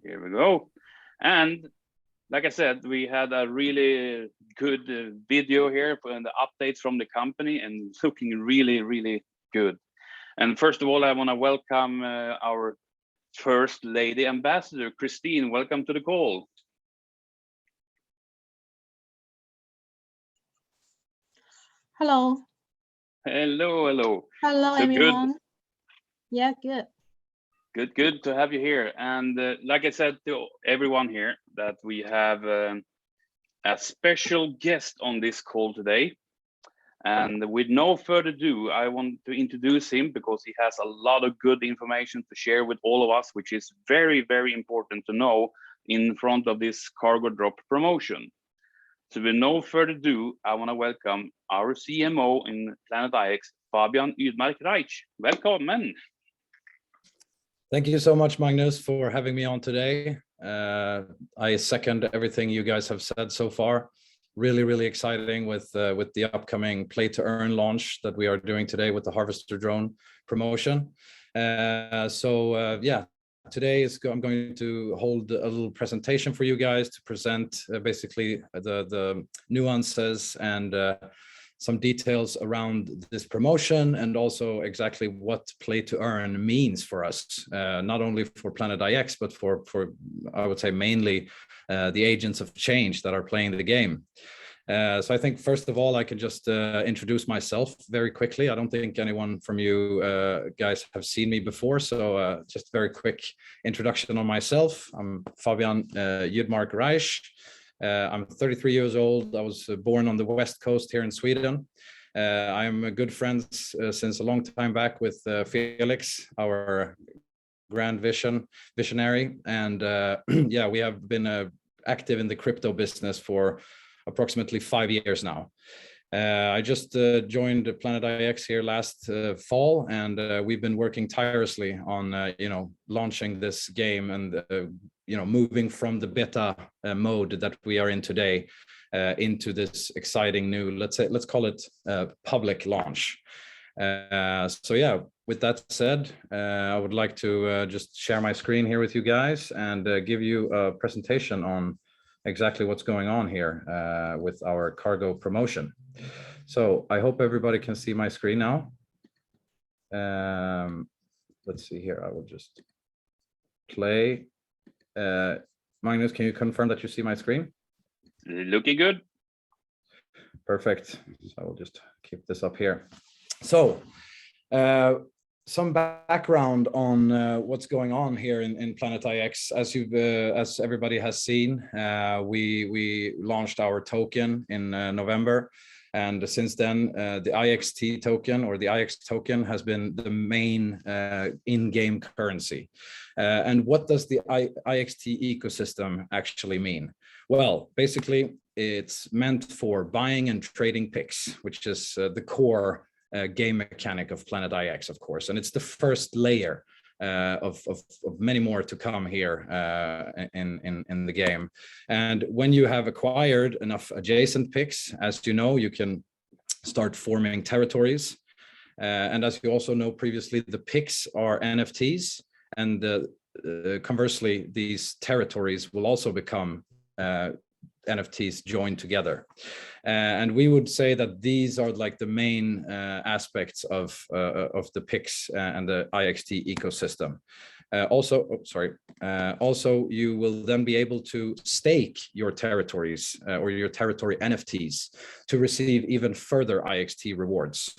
Here we go. And like I said, we had a really good video here and the updates from the company and looking really, really good. And first of all, I want to welcome our First Lady Ambassador, Christine. Welcome to the call. Hello. Hello, hello. Hello, So everyone. Good. Yeah, good. Good to have you here. And like I said to everyone here, that we have a special guest on this call today. And with no further ado, I want to introduce him because he has a lot of good information to share with all of us, which is very, very important to know in front of this cargo drop promotion. So with no further ado, I want to welcome our CMO in Planet IX, Fabian Ydmark-Reich. Welcome. Thank you so much, Magnus, for having me on today. I second everything you guys have said so far. Really exciting with the upcoming play to earn launch that we are doing today with the Harvester drone promotion. Yeah, today I'm going to hold a little presentation for you guys to present basically the nuances and some details around this promotion, and also exactly what play to earn means for us, not only for Planet IX, but for I would say mainly the agents of change that are playing the game. So I think first of all, I can just introduce myself very quickly. I don't think anyone from you guys have seen me before, so just very quick introduction on myself. I'm Fabian Ydmark-Reich. I'm 33 years old. I was born on the West Coast here in Sweden. I'm good friends since a long time back with Felix, our grand visionary. And yeah, we have been active in the crypto business for approximately 5 years now. I just joined Planet IX here last fall, and we've been working tirelessly on launching this game and moving from the beta mode that we are in today into this exciting new, let's call it public launch. So yeah, with that said, I would like to just share my screen here with you guys and give you a presentation on exactly what's going on here with our cargo promotion. So I hope everybody can see my screen now. Let's see here, I will just play. Magnus, can you confirm that you see my screen? Looking good. Perfect. So I will just keep this up here. So some background on what's going on here in Planet IX. As everybody has seen, we launched our token in November, and since then the IXT token, or the IX token, has been the main in-game currency. And what does the IXT ecosystem actually mean? Well, basically it's meant for buying and trading picks, which is the core game mechanic of Planet IX, of course, and it's the first layer of many more to come here in the game. And when you have acquired enough adjacent picks, as you know, you can start forming territories. And as you also know previously, the picks are NFTs, and conversely, these territories will also become NFTs joined together. And we would say that these are like the main aspects of the picks and the IXT ecosystem. Also, you will then be able to stake your territories or your territory NFTs to receive even further IXT rewards.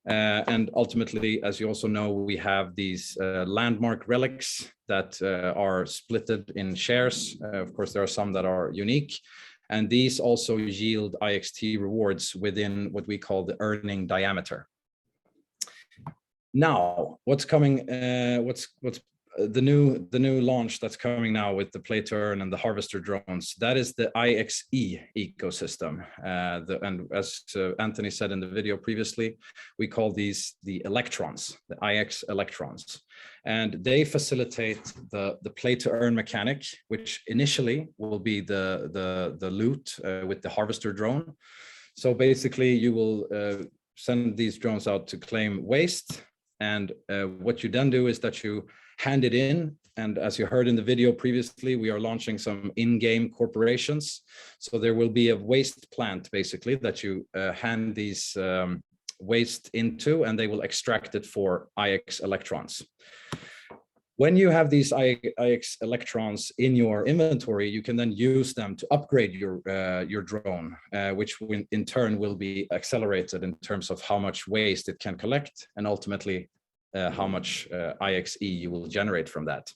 And ultimately, as you also know, we have these landmark relics that are splitted in shares. Of course, there are some that are unique, and these also yield IXT rewards within what we call the earning diameter. Now, what's coming? What's the new launch that's coming now with the play to earn and the Harvester drones? That is the IXE ecosystem. And as Anthony said in the video previously, we call these the electrons, the IX electrons, and they facilitate the play to earn mechanic, which initially will be the loot with the Harvester drone. So basically, you will send these drones out to claim waste, and what you then do is that you hand it in And as you heard in the video previously, we are launching some in-game corporations. So there will be a waste plant basically that you hand these waste into, and they will extract it for IX electrons. When you have these IX electrons in your inventory, you can then use them to upgrade your drone, which in turn will be accelerated in terms of how much waste it can collect, and ultimately how much IXE you will generate from that.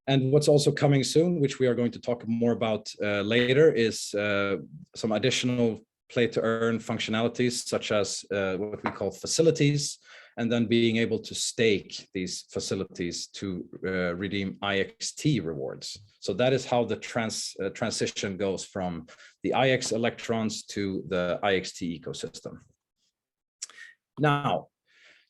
And what's also coming soon, which we are going to talk more about later, is some additional play-to-earn functionalities, such as what we call facilities, and then being able to stake these facilities to redeem IXT rewards. So that is how the transition goes from the IX electrons to the IXT ecosystem. Now,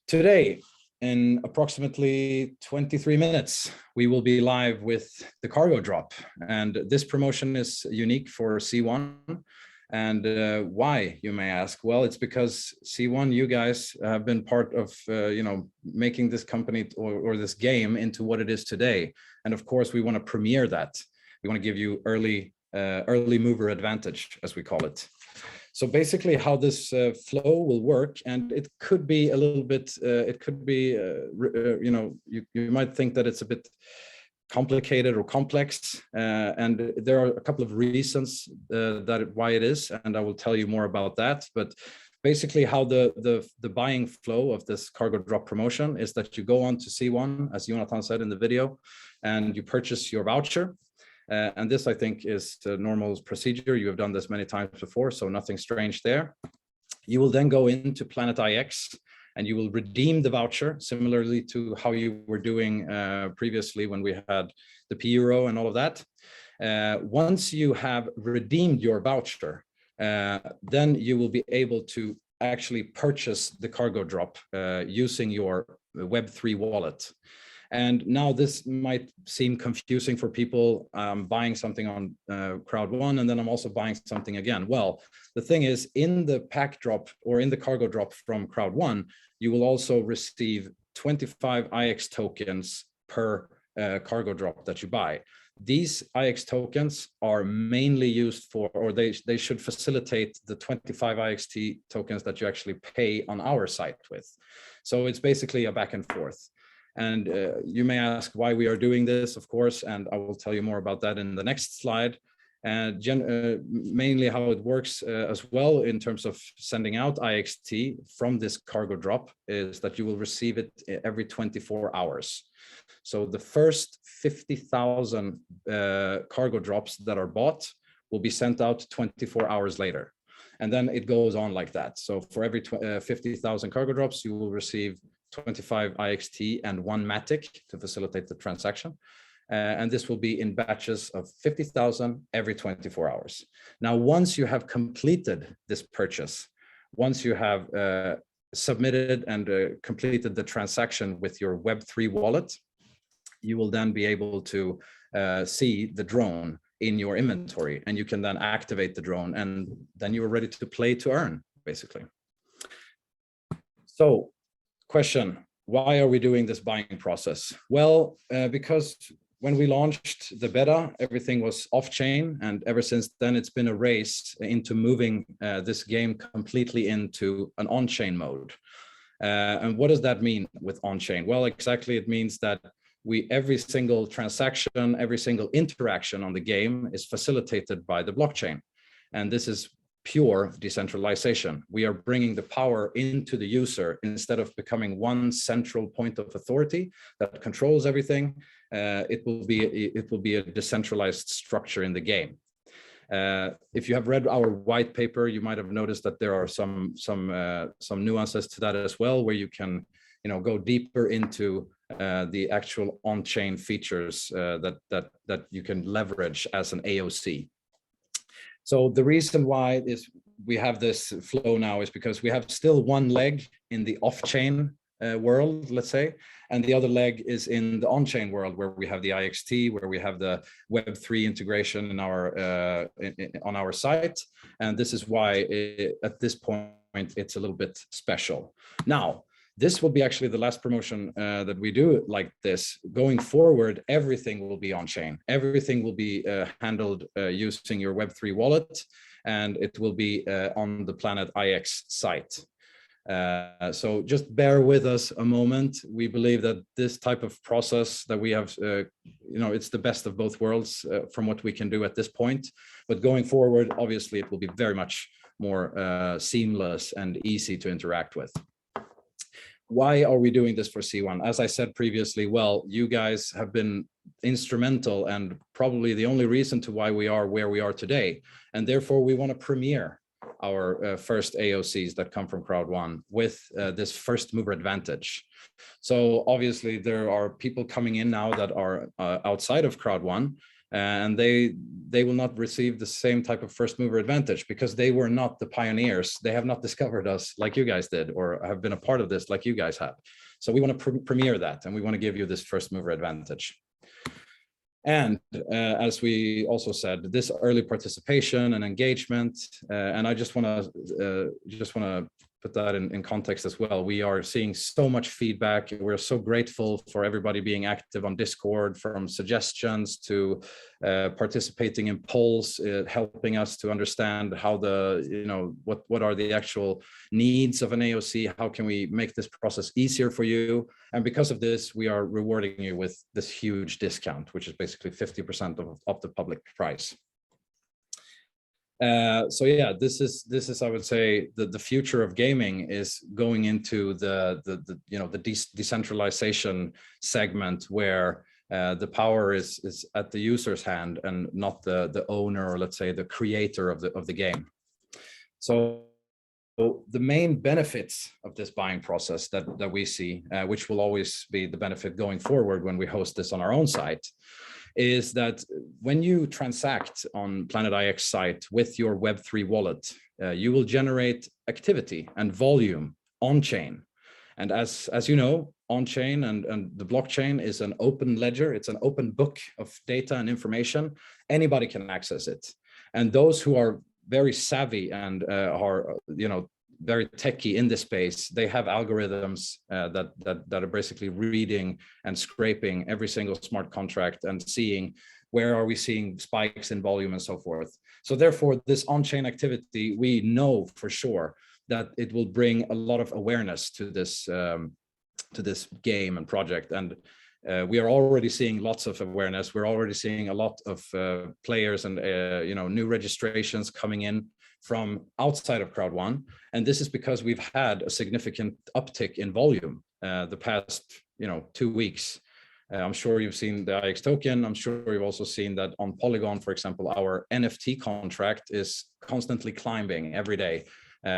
today, in approximately 23 minutes, we will be live with the cargo drop. And this promotion is unique for C1. And why, you may ask? Well, it's because C1, you guys have been part of, making this company or this game into what it is today. And of course, we want to premiere that. We want to give you early mover advantage, as we call it. So basically how this flow will work, and it could be a little bit, you might think that it's a bit complicated or complex, and there are a couple of reasons why it is, and I will tell you more about that. But basically how the buying flow of this cargo drop promotion is that you go on to C1, as Jonathan said in the video, and you purchase your voucher. And this, I think, is the normal procedure. You have done this many times before, so nothing strange there. You will then go into Planet IX and you will redeem the voucher, similarly to how you were doing previously when we had the P-Euro and all of that. Once you have redeemed your voucher, then you will be able to actually purchase the cargo drop using your Web3 wallet. And now this might seem confusing for people. Buying something on CROWD1, and then I'm also buying something again. Well, the thing is, in the pack drop or in the cargo drop from CROWD1, you will also receive 25 IX tokens per cargo drop that you buy. These IX tokens are mainly used for, or they should facilitate the 25 IXT tokens that you actually pay on our site with. So it's basically a back and forth. And you may ask why we are doing this, of course, and I will tell you more about that in the next slide. And mainly how it works as well in terms of sending out IXT from this cargo drop is that you will receive it every 24 hours. So the first 50,000 cargo drops that are bought will be sent out 24 hours later. And then it goes on like that. So for every 50,000 cargo drops, you will receive 25 IXT and 1 Matic to facilitate the transaction. And this will be in batches of 50,000 every 24 hours. Now, once you have completed this purchase, once you have submitted and completed the transaction with your Web3 wallet, you will then be able to see the drone in your inventory, and you can then activate the drone, and then you are ready to play to earn, basically. So, question, why are we doing this buying process? Well, because when we launched the beta, everything was off-chain, and ever since then it's been a race into moving this game completely into an on-chain mode. And what does that mean with on-chain? Well, exactly, it means that every single transaction, every single interaction on the game is facilitated by the blockchain. And this is pure decentralization. We are bringing the power into the user instead of becoming one central point of authority that controls everything. It will be a decentralized structure in the game. If you have read our white paper, you might have noticed that there are some nuances to that as well, where you can, go deeper into the actual on-chain features that you can leverage as an AOC. So the reason why we have this flow now is because we have still one leg in the off-chain world, let's say, and the other leg is in the on-chain world, where we have the IXT, where we have the Web3 integration in on our site. And this is why at this point it's a little bit special. Now, This will be actually the last promotion that we do like this. Going forward, everything will be on chain. Everything will be handled using your Web3 wallet, and it will be on the Planet IX site. So just bear with us a moment. We believe that this type of process that we have, it's the best of both worlds from what we can do at this point. But going forward, obviously, it will be very much more seamless and easy to interact with. Why are we doing this for C1? As I said previously, well, you guys have been instrumental and probably the only reason to why we are where we are today. And therefore, we want to premiere our first AOCs that come from CROWD1 with this first mover advantage. So obviously, there are people coming in now that are outside of CROWD1, and they will not receive the same type of first mover advantage because they were not the pioneers. They have not discovered us like you guys did, or have been a part of this like you guys have. So we want to premiere that, and we want to give you this first mover advantage. And as we also said, this early participation and engagement, and I just want to put that in context as well. We are seeing so much feedback. We're so grateful for everybody being active on Discord, from suggestions to participating in polls, helping us to understand how what are the actual needs of an AOC, how can we make this process easier for you. And because of this, we are rewarding you with this huge discount, which is basically 50% of the public price. So yeah, this is I would say the future of gaming is going into the decentralization segment where the power is at the user's hand and not the owner, or let's say the creator of the game. So the main benefits of this buying process that we see, which will always be the benefit going forward when we host this on our own site, is that when you transact on Planet IX site with your Web3 wallet, you will generate activity and volume on chain. And as you know, on chain and the blockchain is an open ledger. It's an open book of data and information. Anybody can access it. And those who are very savvy and are very techy in this space, they have algorithms that are basically reading and scraping every single smart contract and seeing where are we seeing spikes in volume and so forth. So therefore, this on-chain activity, we know for sure that it will bring a lot of awareness to this game and project. And we are already seeing lots of awareness. We're already seeing a lot of players and new registrations coming in from outside of CROWD1. And this is because we've had a significant uptick in volume the past 2 weeks. I'm sure you've seen the IX token. I'm sure you've also seen that on Polygon, for example, our NFT contract is constantly climbing every day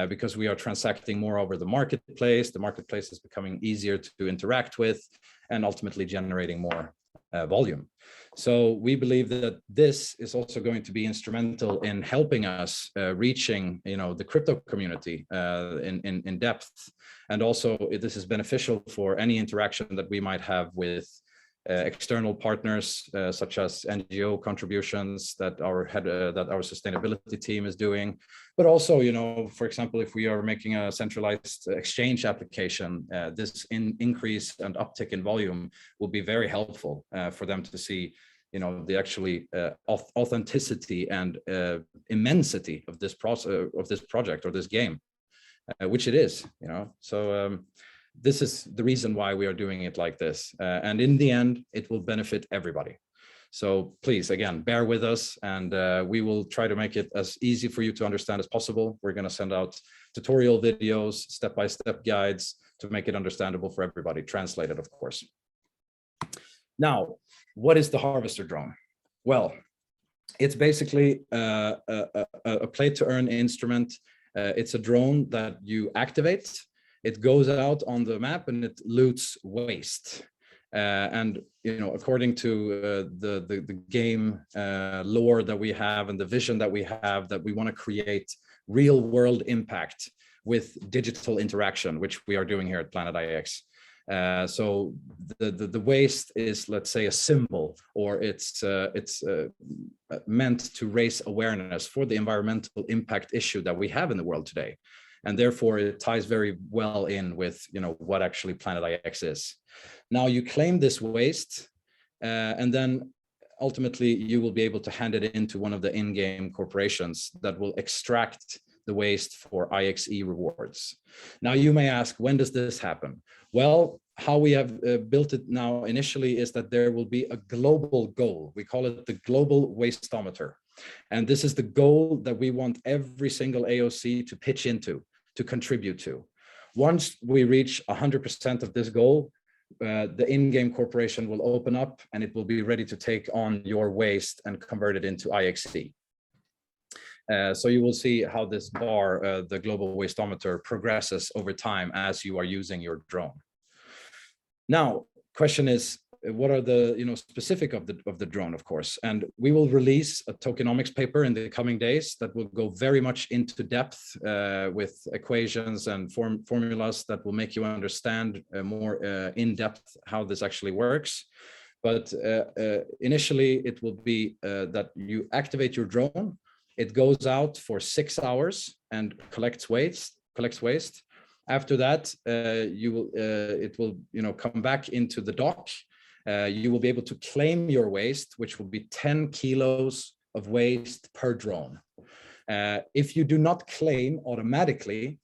because we are transacting more over the marketplace. The marketplace is becoming easier to interact with and ultimately generating more volume. So we believe that this is also going to be instrumental in helping us reaching, the crypto community in depth. And also this is beneficial for any interaction that we might have with external partners, such as NGO contributions that our sustainability team is doing. But also, for example, if we are making a centralized exchange application, this increase and uptick in volume will be very helpful for them to see, the actually authenticity and immensity of this process, of this project or this game, which it is, So this is the reason why we are doing it like this. And in the end, it will benefit everybody. So please, again, bear with us, and we will try to make it as easy for you to understand as possible. We're going to send out tutorial videos, step-by-step guides to make it understandable for everybody, translated, of course. Now, what is the Harvester drone? Well, it's basically a play-to-earn instrument. It's a drone that you activate. It goes out on the map and it loots waste. And according to the game lore that we have and the vision that we have, that we want to create real world impact with digital interaction, which we are doing here at Planet IX. So the waste is, let's say, a symbol, or it's meant to raise awareness for the environmental impact issue that we have in the world today. And therefore it ties very well in with, you know, what actually Planet IX is. Now you claim this waste, and then ultimately you will be able to hand it into one of the in-game corporations that will extract the waste for IXE rewards. Now you may ask, when does this happen? Well, how we have built it now initially is that there will be a global goal. We call it the global wasteometer. And this is the goal that we want every single AOC to pitch into, to contribute to. Once we reach 100% of this goal, the in-game corporation will open up and it will be ready to take on your waste and convert it into IXE. So you will see how this bar, the global wasteometer, progresses over time as you are using your drone. Now, question is, what are the specific of the drone, of course, and we will release a tokenomics paper in the coming days that will go very much into depth with equations and formulas that will make you understand more in depth how this actually works. But initially, it will be that you activate your drone. It goes out for 6 hours and collects waste. After that, it will come back into the dock. You will be able to claim your waste, which will be 10 kilos of waste per drone. If you do not claim automatically,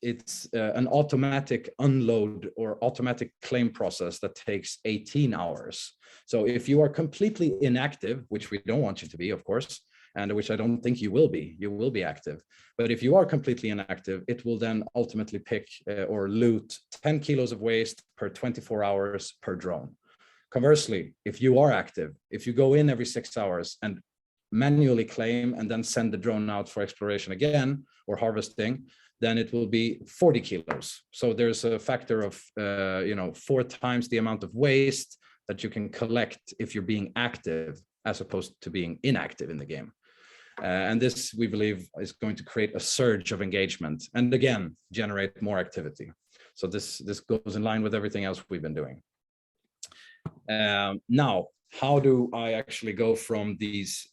it's an automatic unload or automatic claim process that takes 18 hours. So if you are completely inactive, which we don't want you to be, of course, and which I don't think you will be active. But if you are completely inactive, it will then ultimately pick or loot 10 kilos of waste per 24 hours per drone. Conversely, if you are active, if you go in every 6 hours and manually claim and then send the drone out for exploration again or harvesting, then it will be 40 kilos. So there's a factor of 4 times the amount of waste that you can collect if you're being active as opposed to being inactive in the game. And this, we believe, is going to create a surge of engagement and again generate more activity. So this goes in line with everything else we've been doing. Now, how do I actually go from this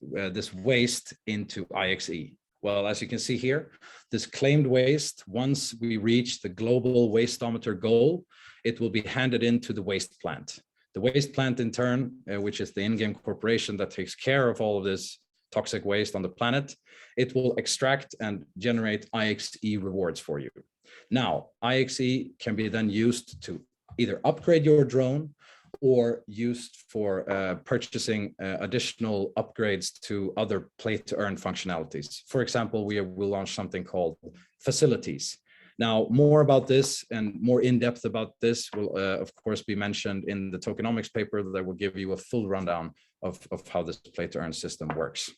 waste into IXE? Well, as you can see here, this claimed waste, once we reach the global wasteometer goal, it will be handed into the waste plant. The waste plant in turn, which is the in-game corporation that takes care of all of this toxic waste on the planet, it will extract and generate IXE rewards for you. Now, IXE can be then used to either upgrade your drone or used for purchasing additional upgrades to other play-to-earn functionalities. For example, we will launch something called facilities. Now, more about this and more in-depth about this will, of course, be mentioned in the tokenomics paper that will give you a full rundown of how this play-to-earn system works.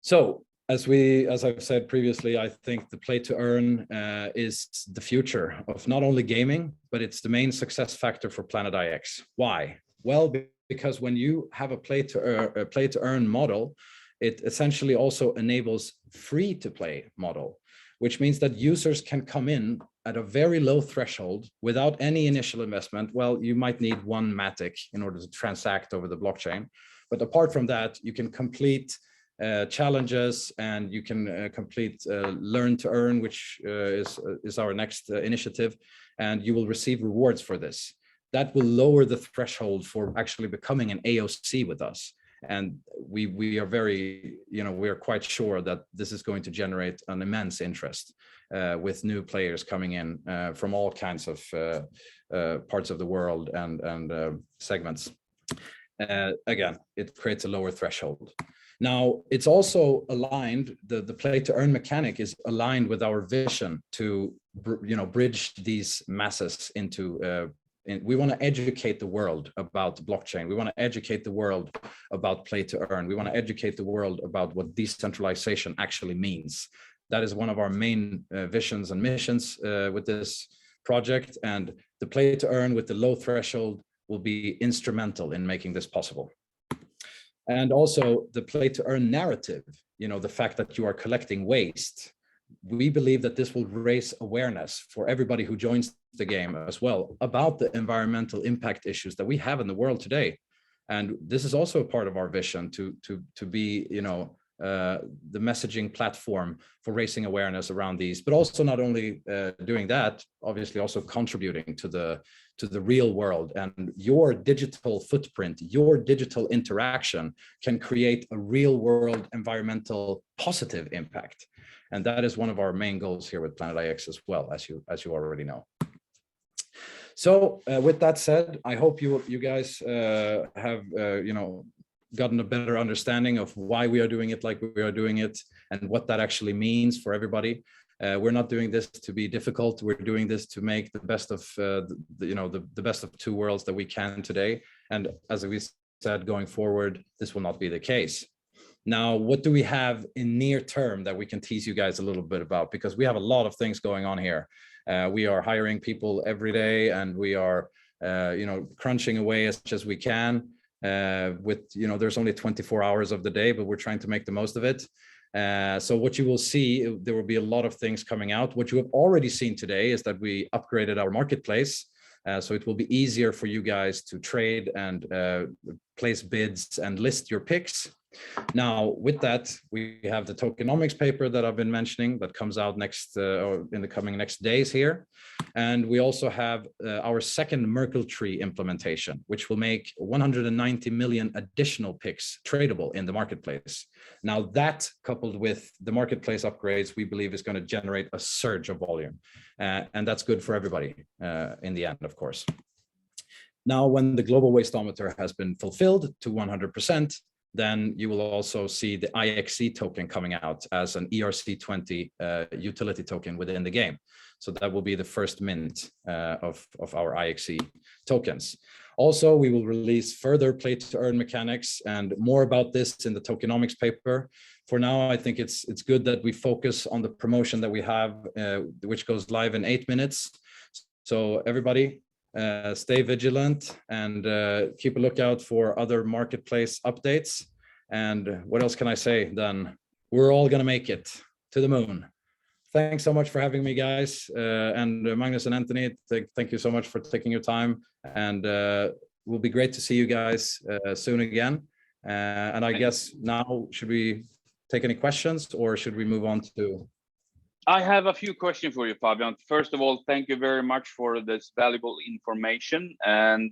So, as I've said previously, I think the play-to-earn is the future of not only gaming, but it's the main success factor for Planet IX. Why? Well, because when you have a play-to-earn model, it essentially also enables free-to-play model, which means that users can come in at a very low threshold without any initial investment. Well, you might need one Matic in order to transact over the blockchain. But apart from that, you can complete challenges and you can complete learn to earn, which is our next initiative, and you will receive rewards for this. That will lower the threshold for actually becoming an AOC with us. And we are very, we are quite sure that this is going to generate an immense interest with new players coming in from all kinds of parts of the world and segments. Again, it creates a lower threshold. Now, it's also aligned, the play-to-earn mechanic is aligned with our vision to, bridge these masses into we want to educate the world about blockchain. We want to educate the world about play to earn. We want to educate the world about what decentralization actually means. That is one of our main visions and missions with this project. And the play to earn with the low threshold will be instrumental in making this possible. And also the play to earn narrative, the fact that you are collecting waste. We believe that this will raise awareness for everybody who joins the game as well about the environmental impact issues that we have in the world today. And this is also a part of our vision to be, the messaging platform for raising awareness around these, but also not only doing that, obviously also contributing to the real world. And your digital footprint, your digital interaction can create a real world environmental positive impact. And that is one of our main goals here with Planet IX as well, as you already know. So with that said, I hope you guys have gotten a better understanding of why we are doing it like we are doing it, and what that actually means for everybody. We're not doing this to be difficult. We're doing this to make the best of the best of two worlds that we can today. And as we said, going forward, this will not be the case. Now, what do we have in near term that we can tease you guys a little bit about? Because we have a lot of things going on here. We are hiring people every day, and we are, crunching away as much as we can. There's only 24 hours of the day, but we're trying to make the most of it. So what you will see, there will be a lot of things coming out. What you have already seen today is that we upgraded our marketplace. So it will be easier for you guys to trade and place bids and list your picks. Now, with that, we have the tokenomics paper that I've been mentioning that comes out next or in the coming next days here. And we also have our second Merkle tree implementation, which will make 190 million additional picks tradable in the marketplace. Now, that coupled with the marketplace upgrades, we believe is going to generate a surge of volume. And that's good for everybody in the end, of course. Now, when the global wasteometer has been fulfilled to 100%, then you will also see the IXC token coming out as an ERC20 utility token within the game. So that will be the first mint of our IXC tokens. Also, we will release further play to earn mechanics, and more about this in the tokenomics paper. For now, I think it's good that we focus on the promotion that we have, which goes live in 8 minutes. So everybody, stay vigilant and keep a lookout for other marketplace updates. And what else can I say then? We're all going to make it to the moon. Thanks so much for having me, guys. And Magnus and Anthony, thank you so much for taking your time. And it will be great to see you guys soon again. And I guess now, should we take any questions, or should we move on to... I have a few questions for you, Fabian. First of all, thank you very much for this valuable information. And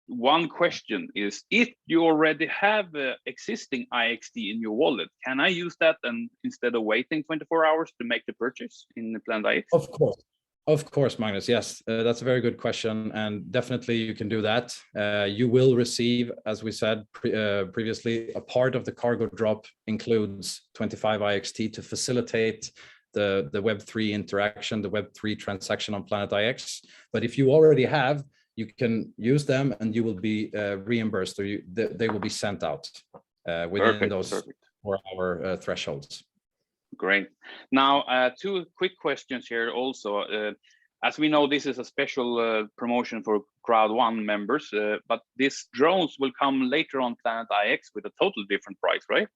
one question is, if you already have existing IXD in your wallet, can I use that and instead of waiting 24 hours to make the purchase in the Planet IX? Of course, Magnus. Yes, that's a very good question, and definitely you can do that. You will receive, as we said previously, a part of the cargo drop includes 25 IXT to facilitate the Web3 interaction, the Web3 transaction on Planet IX. But if you already have, you can use them and you will be reimbursed, or they will be sent out within those 4-hour thresholds. Great. Now, 2 quick questions here also. As we know, this is a special promotion for CROWD1 members, but these drones will come later on Planet IX with a totally different price, right?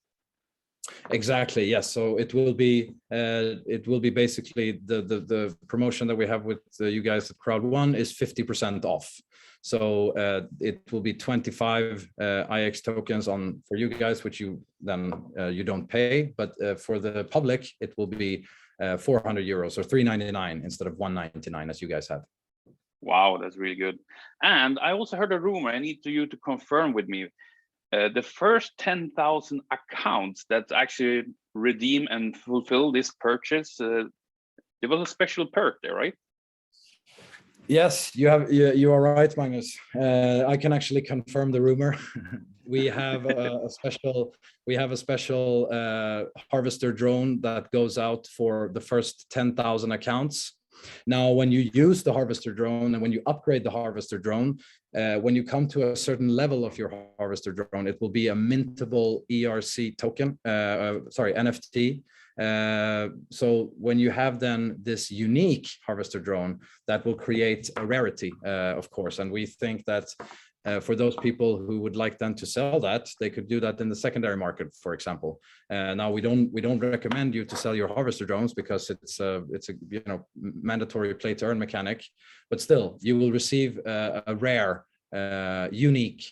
Exactly. Yes. So it will be basically the promotion that we have with you guys at CROWD1 is 50% off. So it will be 25 IX tokens for you guys, which you then you don't pay, but for the public it will be 400 euros or 399 instead of 199 as you guys have. Wow, that's really good. And I also heard a rumor. I need you to confirm with me. The first 10,000 accounts that actually redeem and fulfill this purchase, there was a special perk there, right? Yes, you are right, Magnus. I can actually confirm the rumor. We have a special harvester drone that goes out for the first 10,000 accounts. Now, when you use the harvester drone and when you upgrade the harvester drone, when you come to a certain level of your harvester drone, it will be a mintable ERC token, NFT. So when you have then this unique harvester drone, that will create a rarity, of course. And we think that for those people who would like then to sell that, they could do that in the secondary market, for example. Now we don't recommend you to sell your harvester drones because it's a mandatory play to earn mechanic, but still you will receive a rare, unique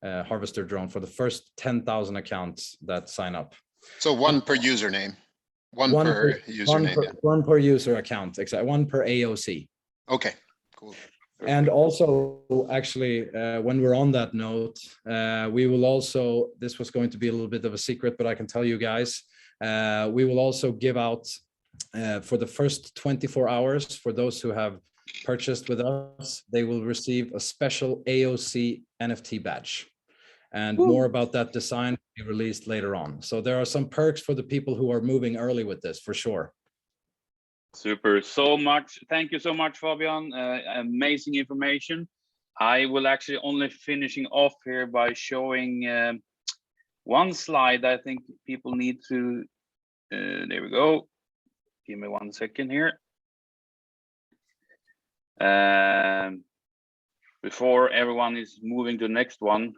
harvester drone for the first 10,000 accounts that sign up. So one per username, one per username. One per user account, exactly. One per AOC. Okay, cool. And also, actually, when we're on that note, we will also, this was going to be a little bit of a secret, but I can tell you guys, we will also give out for the first 24 hours, for those who have purchased with us, they will receive a special AOC NFT badge. And more about that design will be released later on. So there are some perks for the people who are moving early with this, for sure. Super, so much. Thank you so much, Fabian. Amazing information. I will actually only finishing off here by showing one slide. I think people need to, there we go. Give me 1 second here. Before everyone is moving to the next one.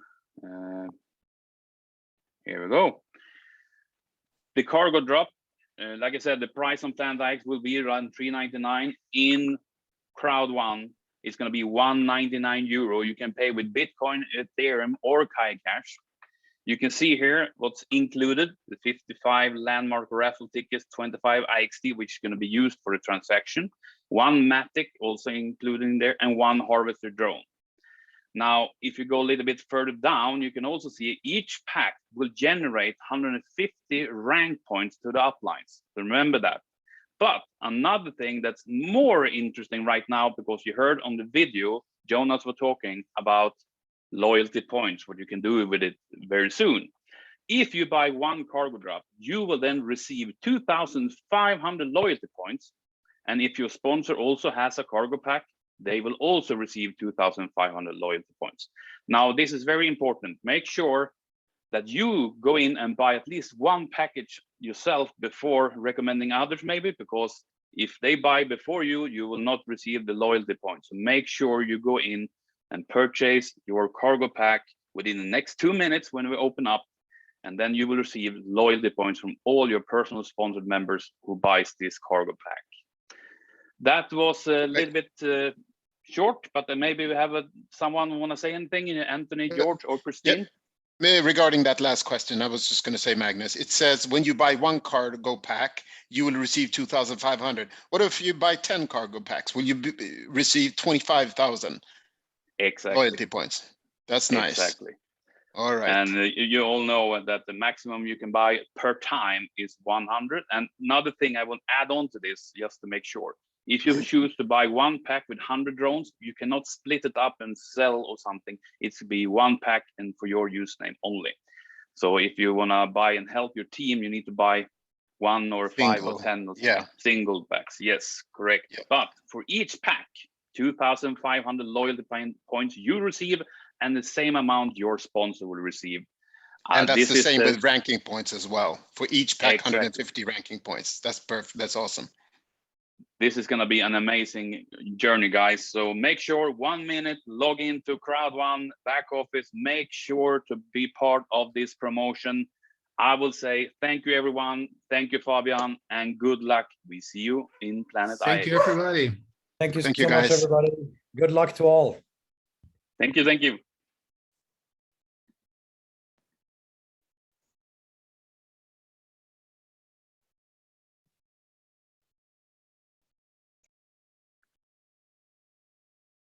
Here we go. The cargo drop. Like I said, the price on planned hikes will be around $3.99. In CROWD1, it's going to be €199. You can pay with Bitcoin, Ethereum, or Kai Cash. You can see here what's included: the 55 landmark raffle tickets, 25 IXT, which is going to be used for the transaction, 1 Matic also included there, and 1 harvester drone. Now, if you go a little bit further down, you can also see each pack will generate 150 rank points to the uplines. So remember that. But another thing that's more interesting right now, because you heard on the video, Jonas was talking about loyalty points, what you can do with it very soon. If you buy 1 cargo drop, you will then receive 2,500 loyalty points. And if your sponsor also has a cargo pack, they will also receive 2,500 loyalty points. Now, this is very important. Make sure that you go in and buy at least 1 package yourself before recommending others, maybe, because if they buy before you, you will not receive the loyalty points. So make sure you go in and purchase your cargo pack within the next 2 minutes when we open up, and then you will receive loyalty points from all your personal sponsored members who buys this cargo pack. That was a little bit short, but maybe we have someone want to say anything, Anthony, George, or Christine? Yep. Regarding that last question, I was just going to say, Magnus, it says when you buy 1 cargo pack, you will receive 2,500. What if you buy 10 cargo packs? Will you receive 25,000 loyalty points? That's nice. Exactly. All right. And you all know that the maximum you can buy per time is 100. And another thing I will add on to this, just to make sure, if you choose to buy 1 pack with 100 drones, you cannot split it up and sell or something. It's to be 1 pack and for your username only. So if you want to buy and help your team, you need to buy 1 or 5 or 10 or single packs. Yes, correct. Yep. But for each pack, 2,500 loyalty points you receive, and the same amount your sponsor will receive. And that's the same with ranking points as well. For each pack, 150 ranking points. That's perfect. That's awesome. This is going to be an amazing journey, guys. So make sure 1 minute, log into CROWD1 back office, make sure to be part of this promotion. I will say thank you, everyone. Thank you, Fabian, and good luck. We see you in Planet Thank you, everybody. Thank you so much, everybody. Good luck to all. Thank you. Thank you.